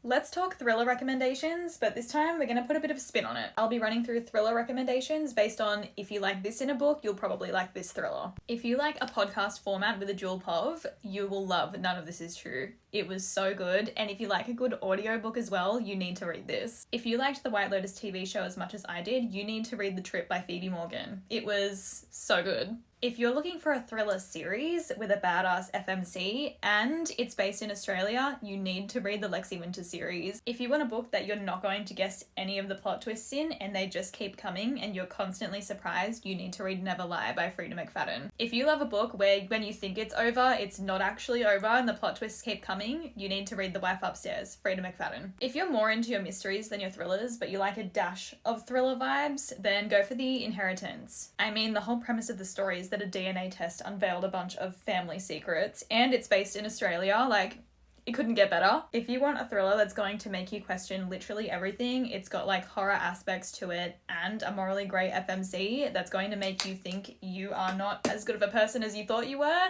Let's talk thriller recommendations, but this time we're going to put a bit of a spin on it. I'll be running through thriller recommendations based on if you like this in a book, you'll probably like this thriller. If you like a podcast format with a dual POV, you will love None of This Is True. It was so good, and if you like a good audiobook as well, you need to read this. If you liked the White Lotus TV show as much as I did, you need to read The Trip by Phoebe Morgan. It was so good. If you're looking for a thriller series with a badass FMC and it's based in Australia, you need to read the Lexi Winter series. If you want a book that you're not going to guess any of the plot twists in and they just keep coming and you're constantly surprised, you need to read Never Lie by Frida McFadden. If you love a book where when you think it's over, it's not actually over and the plot twists keep coming, you need to read The Wife Upstairs, Frida McFadden. If you're more into your mysteries than your thrillers, but you like a dash of thriller vibes, then go for The Inheritance. I mean, the whole premise of the story is that a DNA test unveiled a bunch of family secrets and it's based in Australia. Like, it couldn't get better. If you want a thriller that's going to make you question literally everything, it's got like horror aspects to it and a morally grey FMC that's going to make you think you are not as good of a person as you thought you were,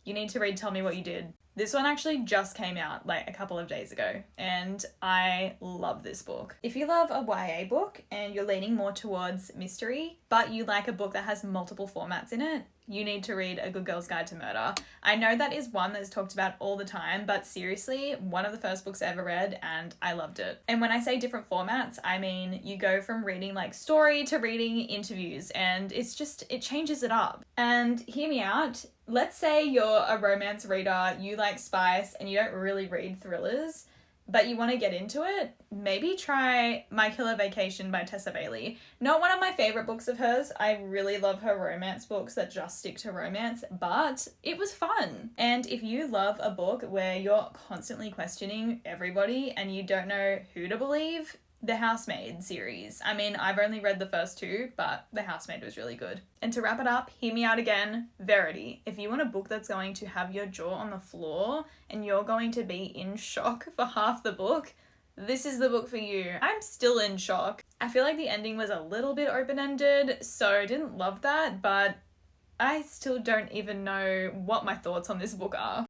you need to read Tell Me What You Did. This one actually just came out like a couple of days ago and I love this book. If you love a YA book and you're leaning more towards mystery, but you like a book that has multiple formats in it, you need to read A Good Girl's Guide to Murder. I know that is one that's talked about all the time, but seriously, one of the first books I ever read and I loved it. And when I say different formats, I mean you go from reading like story to reading interviews and it changes it up. And hear me out, let's say you're a romance reader, you like spice and you don't really read thrillers, but you want to get into it, maybe try My Killer Vacation by Tessa Bailey. Not one of my favorite books of hers. I really love her romance books that just stick to romance, but it was fun. And if you love a book where you're constantly questioning everybody and you don't know who to believe, The Housemaid series. I mean, I've only read the first two, but The Housemaid was really good. And to wrap it up, hear me out again, Verity. If you want a book that's going to have your jaw on the floor and you're going to be in shock for half the book, this is the book for you. I'm still in shock. I feel like the ending was a little bit open-ended, so I didn't love that, but I still don't even know what my thoughts on this book are.